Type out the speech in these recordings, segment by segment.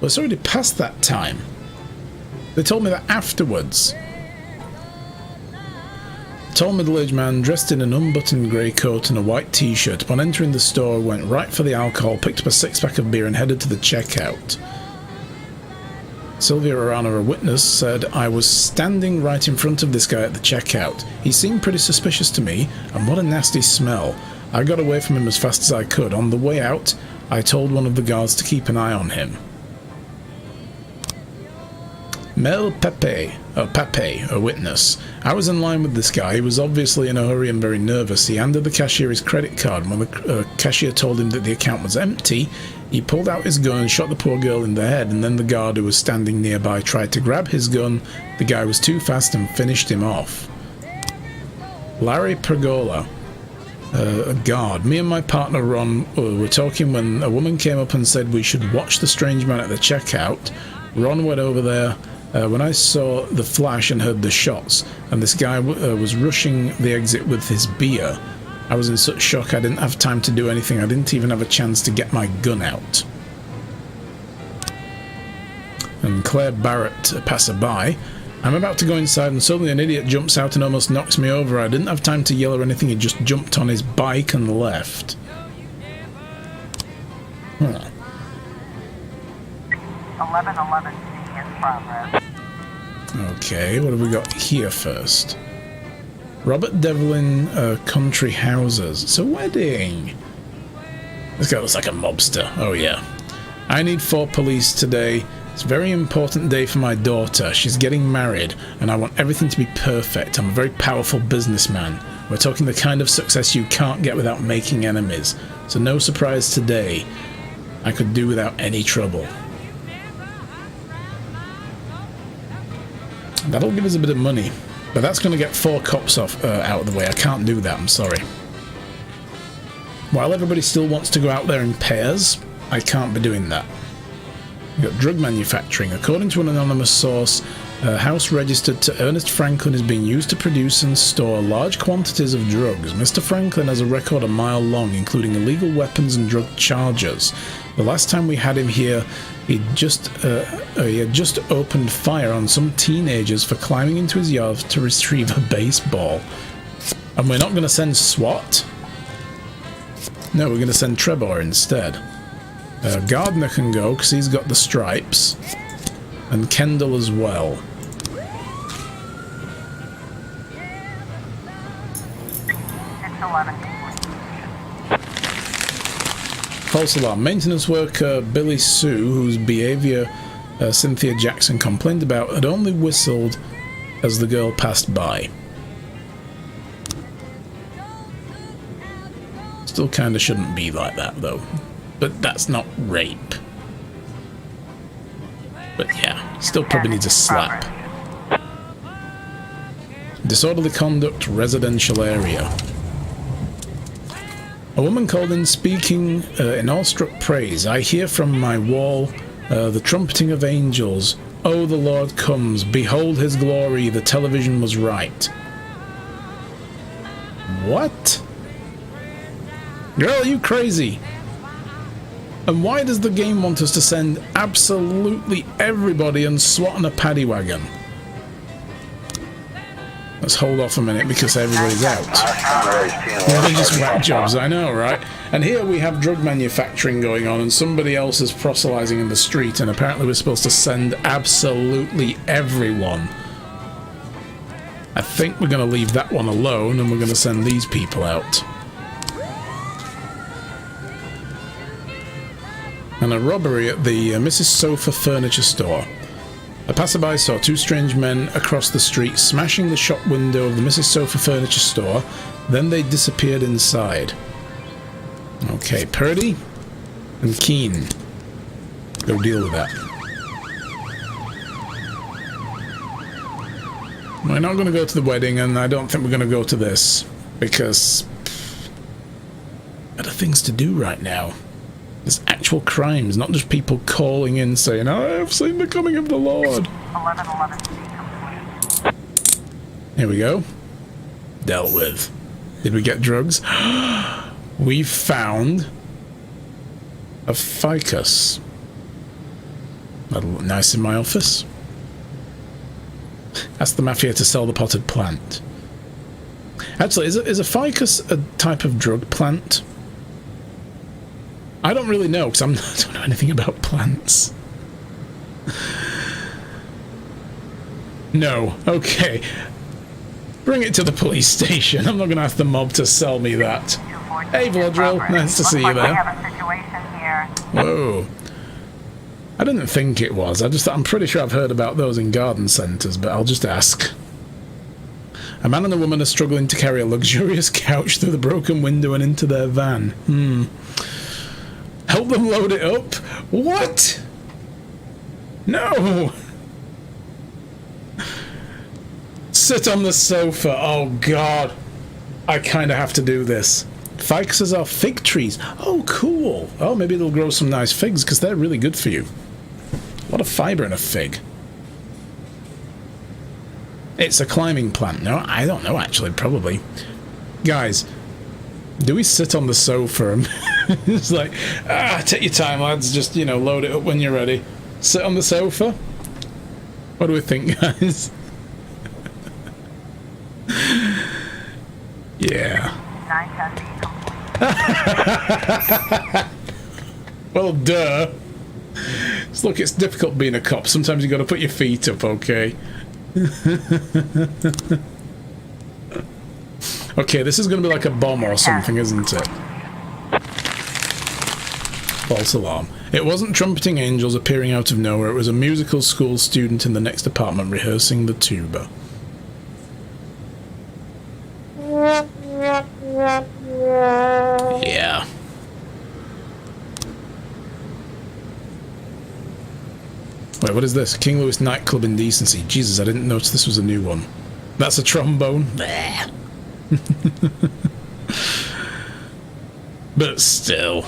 But it's already past that time. They told me that afterwards. A tall middle-aged man dressed in an unbuttoned grey coat and a white t-shirt upon entering the store went right for the alcohol, picked up a six-pack of beer and headed to the checkout. Sylvia Orana, a witness, said, I was standing right in front of this guy at the checkout. He seemed pretty suspicious to me, and what a nasty smell. I got away from him as fast as I could. On the way out, I told one of the guards to keep an eye on him. Mel Pepe, a witness. I was in line with this guy. He was obviously in a hurry and very nervous. He handed the cashier his credit card. When the cashier told him that the account was empty, he pulled out his gun and shot the poor girl in the head, and then the guard who was standing nearby tried to grab his gun. The guy was too fast and finished him off. Larry Pergola, a guard. Me and my partner Ron were talking when a woman came up and said we should watch the strange man at the checkout. Ron went over there. When I saw the flash and heard the shots, and this guy was rushing the exit with his beer, I was in such shock I didn't have time to do anything. I didn't even have a chance to get my gun out. And Claire Barrett, a passerby. I'm about to go inside and suddenly an idiot jumps out and almost knocks me over. I didn't have time to yell or anything. He just jumped on his bike and left. Huh. 1111 in progress. Okay, what have we got here first? Robert Devlin, Country Houses. It's a wedding. This guy looks like a mobster. Oh yeah. I need 4 police today. It's a very important day for my daughter. She's getting married, and I want everything to be perfect. I'm a very powerful businessman. We're talking the kind of success you can't get without making enemies. So no surprise today. I could do without any trouble. That'll give us a bit of money, but that's going to get 4 cops off out of the way. I can't do that, I'm sorry. While everybody still wants to go out there in pairs, I can't be doing that. We've got drug manufacturing. According to an anonymous source, a house registered to Ernest Franklin is being used to produce and store large quantities of drugs. Mr. Franklin has a record a mile long, including illegal weapons and drug charges. The last time we had him here, he had just opened fire on some teenagers for climbing into his yard to retrieve a baseball. And we're not going to send SWAT? No, we're going to send Trebor instead. Gardner can go because he's got the stripes. And Kendall as well. False alarm. Maintenance worker Billy Sue, whose behaviour Cynthia Jackson complained about, had only whistled as the girl passed by. Still kind of shouldn't be like that though. But that's not rape. But yeah, still probably needs a slap. Disorderly conduct, residential area. A woman called in speaking in awestruck praise. I hear from my wall the trumpeting of angels. Oh, the Lord comes. Behold his glory. The television was right. What? Girl, are you crazy? And why does the game want us to send absolutely everybody and SWAT on a paddy wagon? Let's hold off a minute because everybody's out. Yeah, they're just whack jobs, I know, right? And here we have drug manufacturing going on and somebody else is proselytizing in the street, and apparently we're supposed to send absolutely everyone. I think we're going to leave that one alone and we're going to send these people out. And a robbery at the Mrs. Sofa furniture store. A passerby saw 2 strange men across the street smashing the shop window of the Mrs. Sofa furniture store, then they disappeared inside. Okay, Purdy and Keane. Go deal with that. We're not going to go to the wedding, and I don't think we're going to go to this, because better things to do right now. There's actual crimes, not just people calling in saying, I have seen the coming of the Lord. 1111. Here we go. Dealt with. Did we get drugs? We found a ficus. That'll look nice in my office. Ask the Mafia to sell the potted plant. Actually, is a ficus a type of drug plant? I don't really know, because I don't know anything about plants. No. Okay. Bring it to the police station. I'm not going to ask the mob to sell me that. Hey, Vlodril. Nice to see you there. We have a situation here. Whoa. I didn't think it was. I'm pretty sure I've heard about those in garden centres, but I'll just ask. A man and a woman are struggling to carry a luxurious couch through the broken window and into their van. Help them load it up? What? No! Sit on the sofa. Oh, God. I kind of have to do this. Ficuses are fig trees. Oh, cool. Oh, maybe they'll grow some nice figs, because they're really good for you. A lot of fibre in a fig. It's a climbing plant. No, I don't know, actually. Probably. Guys, do we sit on the sofa and it's like, take your time, lads. Just, you know, load it up when you're ready. Sit on the sofa? What do we think, guys? Yeah. Well, duh. Look, it's difficult being a cop. Sometimes you got to put your feet up, okay? Okay, this is going to be like a bomb or something, isn't it? False alarm. It wasn't trumpeting angels appearing out of nowhere. It was a musical school student in the next apartment rehearsing the tuba. Yeah. Wait, what is this? King Louis Nightclub Indecency. Jesus, I didn't notice this was a new one. That's a trombone. But still.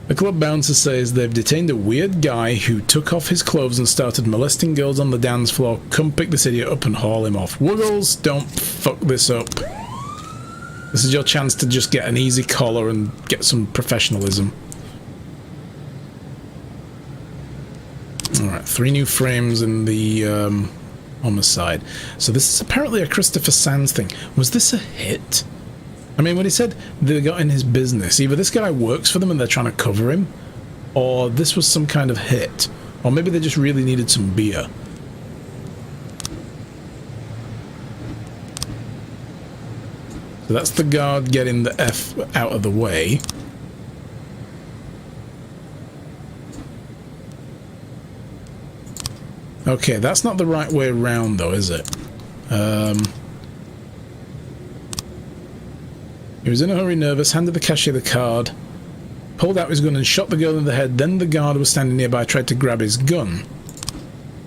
The club bouncer says they've detained a weird guy who took off his clothes and started molesting girls on the dance floor. Come pick this idiot up and haul him off. Wuggles, don't fuck this up. This is your chance to just get an easy collar and get some professionalism. Alright, 3 new frames in the homicide. So this is apparently a Christopher Sands thing. Was this a hit? I mean, when he said they got in his business, either this guy works for them and they're trying to cover him, or this was some kind of hit. Or maybe they just really needed some beer. So that's the guard getting the F out of the way. Okay, that's not the right way around though, is it? He was in a hurry, nervous, handed the cashier the card, pulled out his gun and shot the girl in the head. Then the guard was standing nearby, tried to grab his gun.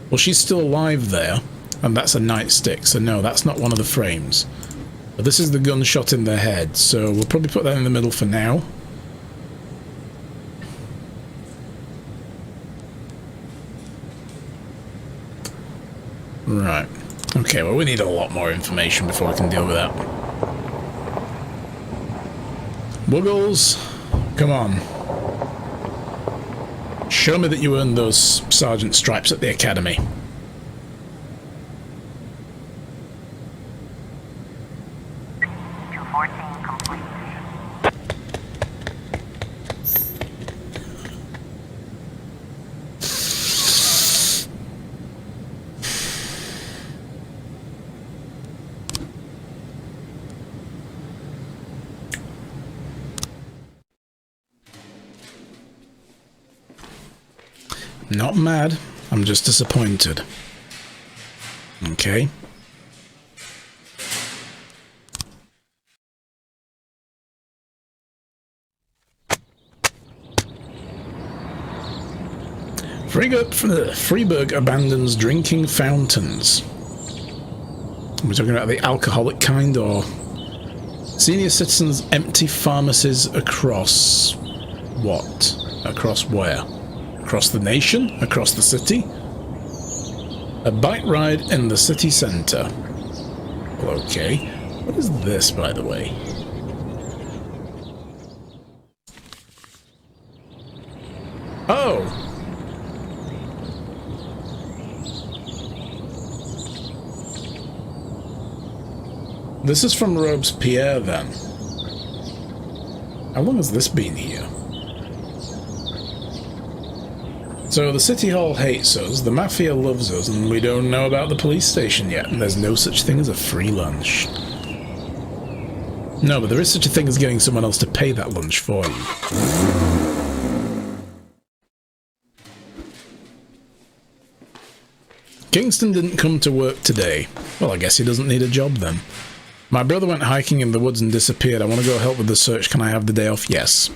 Well, she's still alive there, and that's a nightstick, so no, that's not one of the frames. But this is the gunshot in the head, so we'll probably put that in the middle for now. Right. Okay, well, we need a lot more information before we can deal with that. Wuggles, come on. Show me that you earned those sergeant stripes at the academy. Not mad, I'm just disappointed. Okay. Freiburg abandons drinking fountains. We're talking about the alcoholic kind, or senior citizens empty pharmacies across what? Across where? Across the nation? Across the city? A bike ride in the city centre. Well, okay. What is this, by the way? Oh! This is from Robespierre, then. How long has this been here? So the City Hall hates us, the Mafia loves us, and we don't know about the police station yet, and there's no such thing as a free lunch. No, but there is such a thing as getting someone else to pay that lunch for you. Kingston didn't come to work today. Well, I guess he doesn't need a job then. My brother went hiking in the woods and disappeared. I want to go help with the search. Can I have the day off? Yes.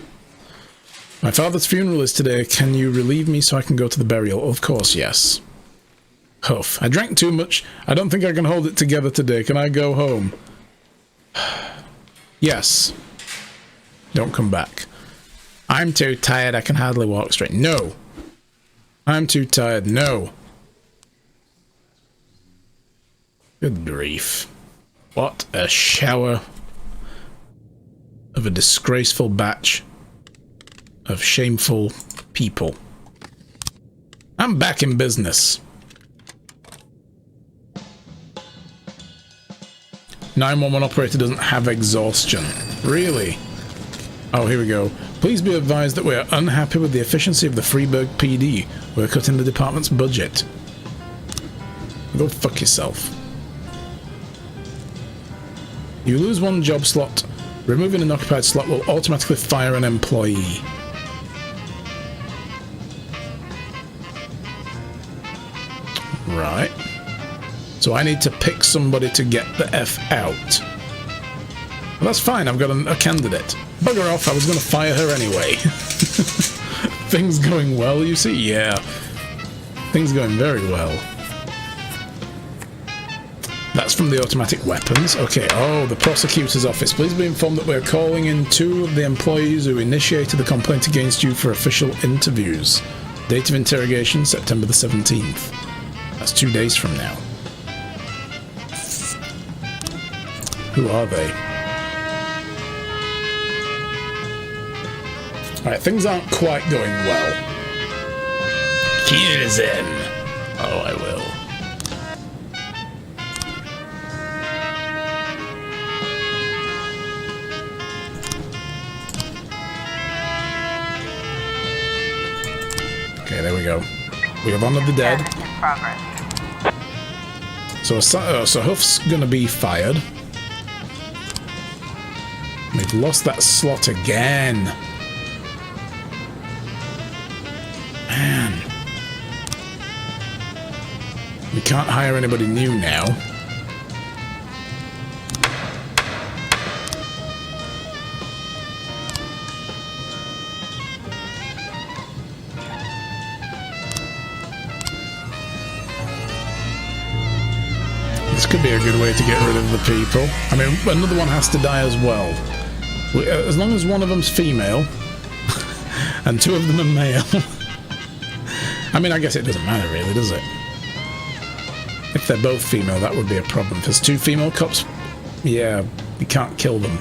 My father's funeral is today. Can you relieve me so I can go to the burial? Of course, yes. Huff. I drank too much. I don't think I can hold it together today. Can I go home? Yes. Don't come back. I'm too tired. I can hardly walk straight. No. I'm too tired. No. Good grief. What a shower of a disgraceful batch of shameful people. I'm back in business. 911 operator doesn't have exhaustion. Really? Oh, here we go. Please be advised that we are unhappy with the efficiency of the Freeburg PD. We're cutting the department's budget. Go fuck yourself. You lose one job slot. Removing an occupied slot will automatically fire an employee. Right. So I need to pick somebody to get the F out. Well, that's fine, I've got a candidate. Bugger off, I was going to fire her anyway. Things going well, you see? Yeah. Things going very well. That's from the automatic weapons. Okay, oh, the prosecutor's office. Please be informed that we're calling in 2 of the employees who initiated the complaint against you for official interviews. Date of interrogation, September the 17th. That's 2 days from now. Who are they? Alright, things aren't quite going well. Kill them! Oh, I will. Okay, there we go. We have honored the dead. So Huff's gonna be fired. We've lost that slot again. Man. We can't hire anybody new now. This could be a good way to get rid of the people. I mean, another one has to die as well. As long as one of them's female and 2 of them are male. I mean, I guess it doesn't matter really, does it? If they're both female, that would be a problem. If there's 2 female cops, yeah, you can't kill them.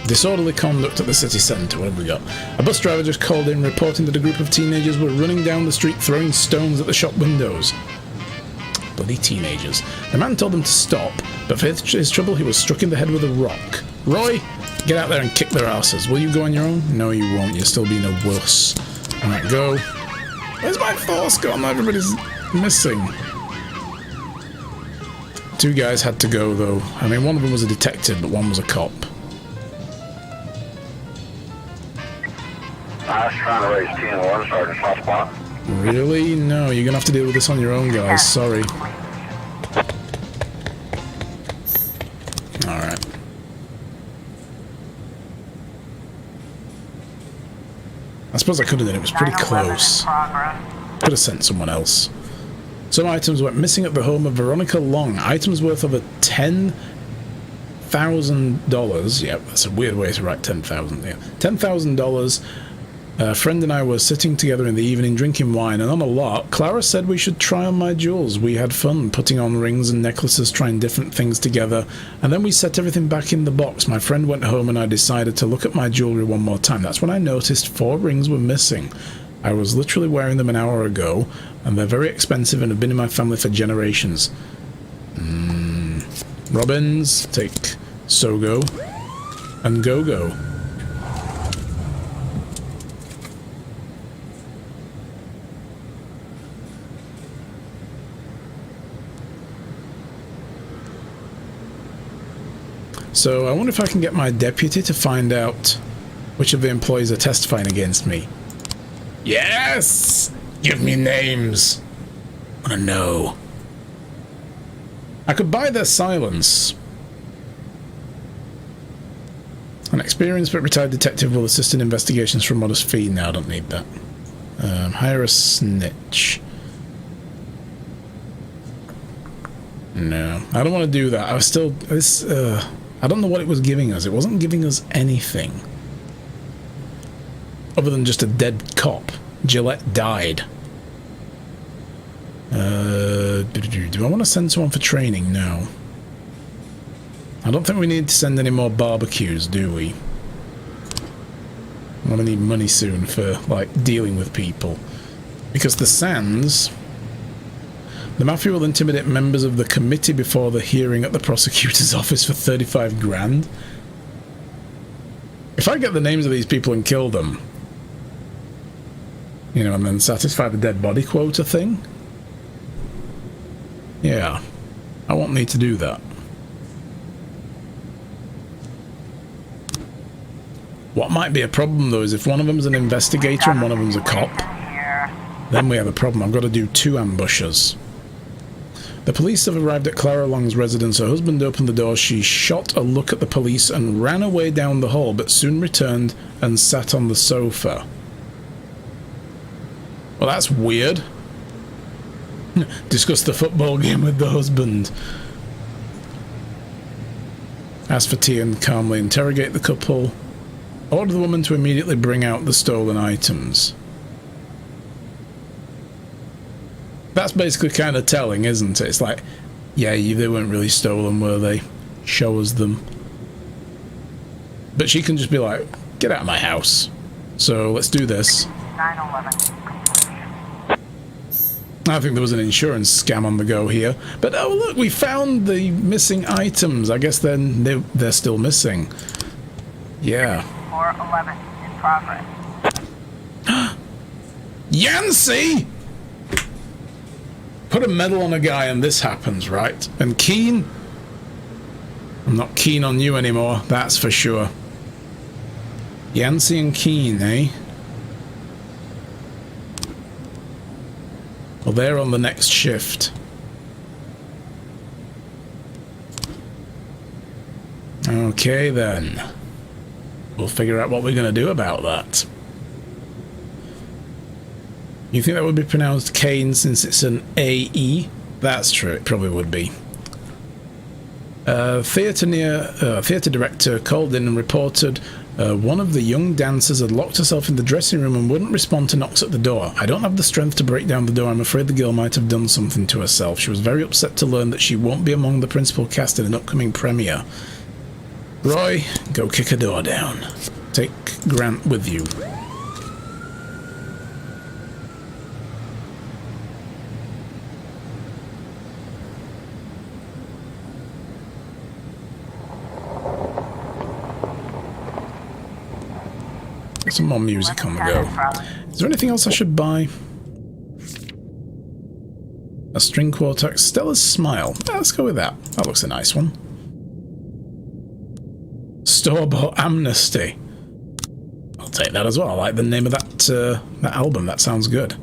Disorderly conduct at the city centre. What have we got? A bus driver just called in reporting that a group of teenagers were running down the street throwing stones at the shop windows. Bloody teenagers. The man told them to stop, but for his trouble he was struck in the head with a rock. Roy, get out there and kick their asses. Will you go on your own? No, you won't. You'll still be no wuss. Alright, go. Where's my force gone? Everybody's missing. 2 guys had to go, though. I mean, one of them was a detective, but one was a cop. I was trying to raise TN1, Sergeant Hotspot. Really? No, you're gonna have to deal with this on your own, guys. Sorry. Alright. I suppose I could have done it. It was pretty close. Could have sent someone else. Some items went missing at the home of Veronica Long. Items worth over $10,000. Yeah, that's a weird way to write 10,000. Yeah, $10,000 A friend and I were sitting together in the evening drinking wine, and on a lark, Clara said we should try on my jewels. We had fun putting on rings and necklaces, trying different things together, and then we set everything back in the box. My friend went home and I decided to look at my jewellery one more time. That's when I noticed 4 rings were missing. I was literally wearing them an hour ago, and they're very expensive and have been in my family for generations. Robbins, take Sogo, and Go-Go. So I wonder if I can get my deputy to find out which of the employees are testifying against me. Yes! Give me names. I want to know. I could buy their silence. An experienced but retired detective will assist in investigations for a modest fee. No, I don't need that. Hire a snitch. No, I don't want to do that. I was still... I don't know what it was giving us. It wasn't giving us anything. Other than just a dead cop. Gillette died. Do I want to send someone for training? No. I don't think we need to send any more barbecues, do we? I'm gonna need money soon for, like, dealing with people. Because the Sands... The Mafia will intimidate members of the committee before the hearing at the prosecutor's office for 35 grand. If I get the names of these people and kill them, you know, and then satisfy the dead body quota thing, yeah, I won't need to do that. What might be a problem, though, is if one of them's an investigator and one of them's a cop, then we have a problem. I've got to do 2 ambushes. The police have arrived at Clara Long's residence. Her husband opened the door. She shot a look at the police and ran away down the hall, but soon returned and sat on the sofa. Well, that's weird. Discuss the football game with the husband. Ask for tea and calmly interrogate the couple. Order the woman to immediately bring out the stolen items. That's basically kind of telling, isn't it? It's like, yeah, they weren't really stolen, were they? Show us them. But she can just be like, get out of my house. So let's do this. 911. I think there was an insurance scam on the go here. But oh look, we found the missing items. I guess then they're still missing. Yeah. 411 in progress. Yancey! Put a medal on a guy and this happens, right? And Keen? I'm not keen on you anymore, that's for sure. Yancey and Keen, eh? Well, they're on the next shift. Okay, then. We'll figure out what we're going to do about that. You think that would be pronounced Kane since it's an A-E? That's true, it probably would be. Theatre director called in and reported one of the young dancers had locked herself in the dressing room and wouldn't respond to knocks at the door. I don't have the strength to break down the door. I'm afraid the girl might have done something to herself. She was very upset to learn that she won't be among the principal cast in an upcoming premiere. Roy, go kick a door down. Take Grant with you. Some more music on the go. Is there anything else I should buy? A string quartet. Stella's Smile. Let's go with that. That looks a nice one. Store-bought Amnesty. I'll take that as well. I like the name of that album. That sounds good.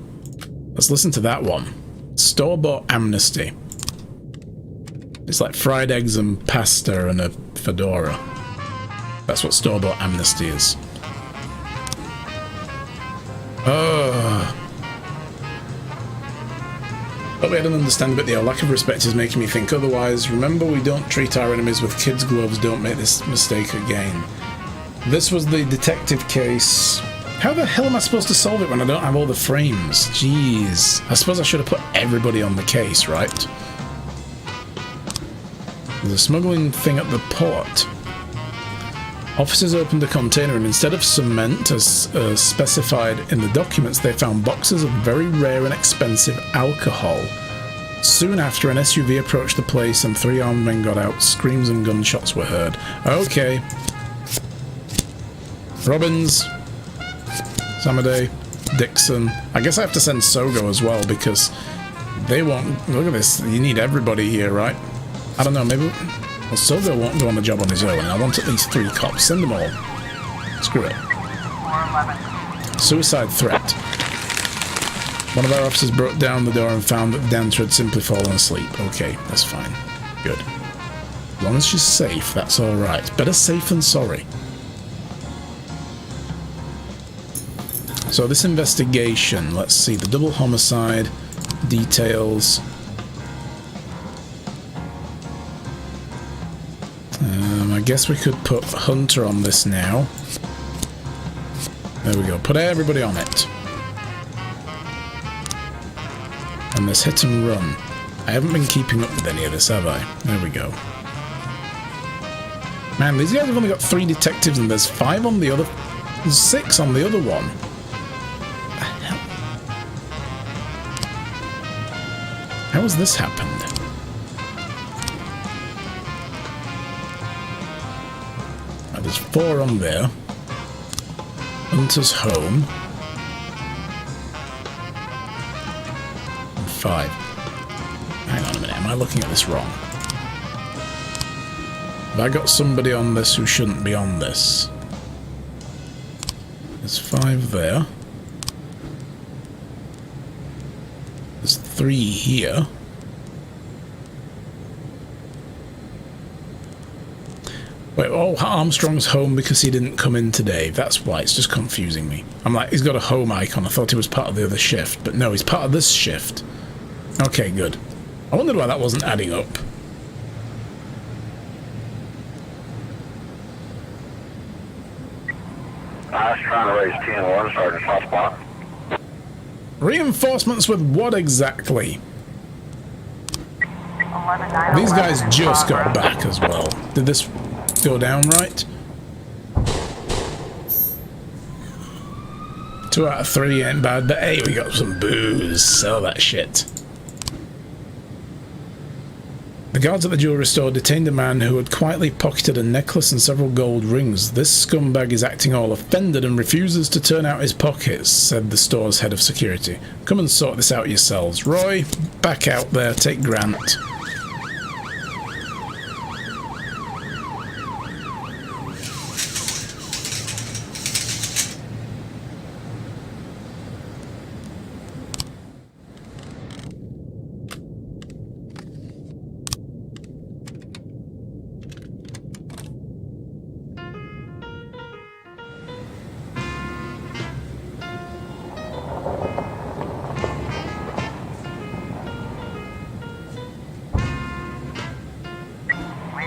Let's listen to that one. Store-bought Amnesty. It's like fried eggs and pasta and a fedora. That's what store-bought Amnesty is. But we had an understanding, but the lack of respect is making me think otherwise. Remember, we don't treat our enemies with kids' gloves. Don't make this mistake again. This was the detective case How the hell am I supposed to solve it when I don't have all the frames? Jeez. I suppose I should have put everybody on the case, right? There's a smuggling thing at the port. Officers opened a container and instead of cement, as specified in the documents, they found boxes of very rare and expensive alcohol. Soon after, an SUV approached the place and 3 armed men got out. Screams and gunshots were heard. Okay. Robbins. Samaday. Dixon. I guess I have to send Sogo as well because they won't... Look at this. You need everybody here, right? I don't know, maybe... Well, Sogo won't go on the job on his own. I want at least 3 cops. Send them all. Screw it. 411. Suicide threat. One of our officers broke down the door and found that the dancer had simply fallen asleep. Okay, that's fine. Good. As long as she's safe, that's alright. Better safe than sorry. So this investigation, let's see, the double homicide, details. I guess we could put Hunter on this now. There we go, put everybody on it. And there's hit and run. I haven't been keeping up with any of this, have I? There we go. Man, these guys have only got 3 detectives and there's 5 on the other... There's 6 on the other one. How has this happened? Right, there's 4 on there. Hunter's home. And 5. Hang on a minute, am I looking at this wrong? Have I got somebody on this who shouldn't be on this? There's 5 there. There's 3 here. Wait, oh, Armstrong's home because he didn't come in today. That's why, it's just confusing me. I'm like, he's got a home icon. I thought he was part of the other shift, but no, he's part of this shift. Okay, good. I wondered why that wasn't adding up. I was trying to raise 10-1, Sergeant Hotspot. Reinforcements with what exactly? 11-9. These guys just got back as well. Did this go down right? 2 out of 3 ain't bad, but hey, we got some booze. Sell that shit. The guards at the jewelry store detained a man who had quietly pocketed a necklace and several gold rings. This scumbag is acting all offended and refuses to turn out his pockets, said the store's head of security. Come and sort this out yourselves. Roy, back out there, take Grant.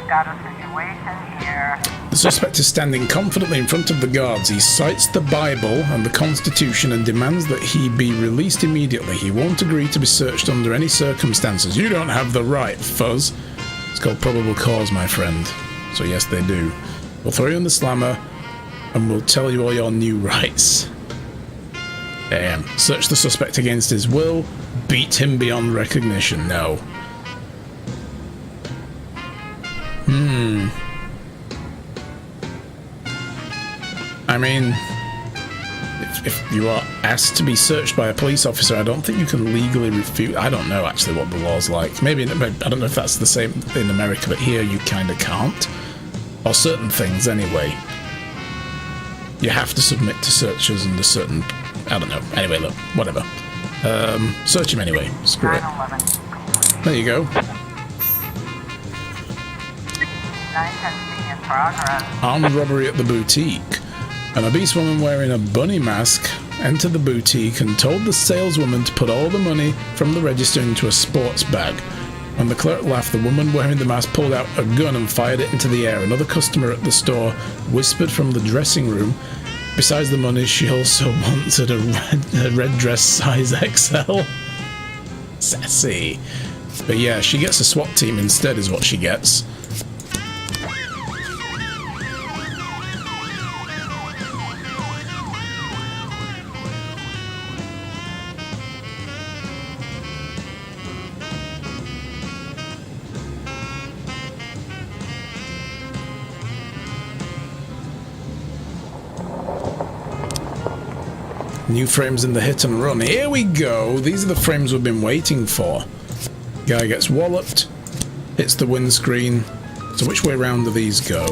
Got a situation here. The suspect is standing confidently in front of the guards. He cites the Bible and the Constitution and demands that he be released immediately. He won't agree to be searched under any circumstances. You don't have the right, Fuzz. It's called probable cause, my friend. So yes, they do. We'll throw you in the slammer and we'll tell you all your new rights. Damn. Search the suspect against his will. Beat him beyond recognition. No. I mean, if you are asked to be searched by a police officer, I don't think you can legally refuse. I don't know actually what the law's like. Maybe, I don't know if that's the same in America, but here you kind of can't. Or certain things anyway. You have to submit to searches under certain... I don't know. Anyway, look, whatever. Search him anyway. Screw it. 911. There you go. 910 in progress. Armed robbery at the boutique. An obese woman wearing a bunny mask entered the boutique and told the saleswoman to put all the money from the register into a sports bag. When the clerk laughed, the woman wearing the mask pulled out a gun and fired it into the air. Another customer at the store whispered from the dressing room, Besides the money, she also wanted a red dress size XL. Sassy. But yeah, she gets a SWAT team instead is what she gets. New frames in the hit and run. Here we go. These are the frames we've been waiting for. Guy gets walloped, hits the windscreen. So which way round do these go?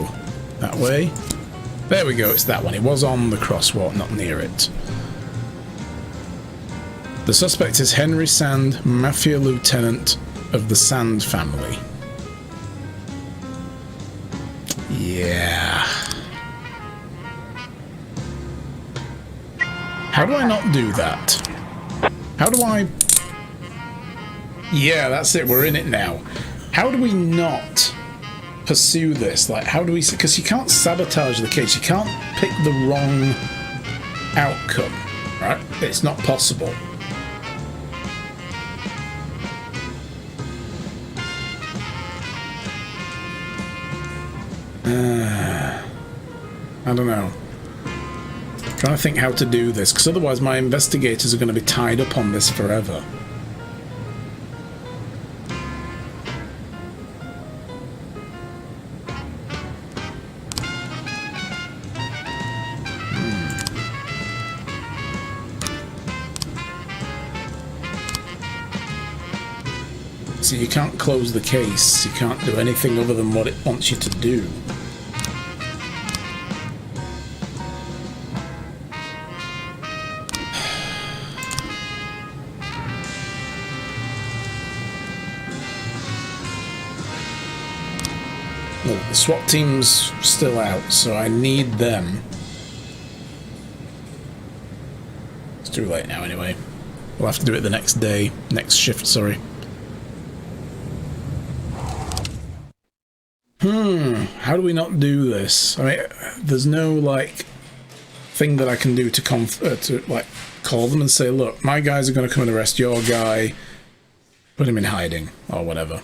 That way? There we go, it's that one. It was on the crosswalk, not near it. The suspect is Henry Sand, Mafia Lieutenant of the Sand family. Yeah. How do I not do that? How do I... Yeah, that's it. We're in it now. How do we not pursue this? Like, how do we... Because you can't sabotage the case. You can't pick the wrong outcome, right? It's not possible. I don't know. Trying to think how to do this, because otherwise my investigators are going to be tied up on this forever. So you can't close the case, you can't do anything other than what it wants you to do. Well, the SWAT team's still out, so I need them. It's too late now anyway. We'll have to do it the next day, next shift, sorry. How do we not do this? I mean, there's no, like, thing that I can do to like, call them and say, look, my guys are going to come and arrest your guy, put him in hiding, or whatever.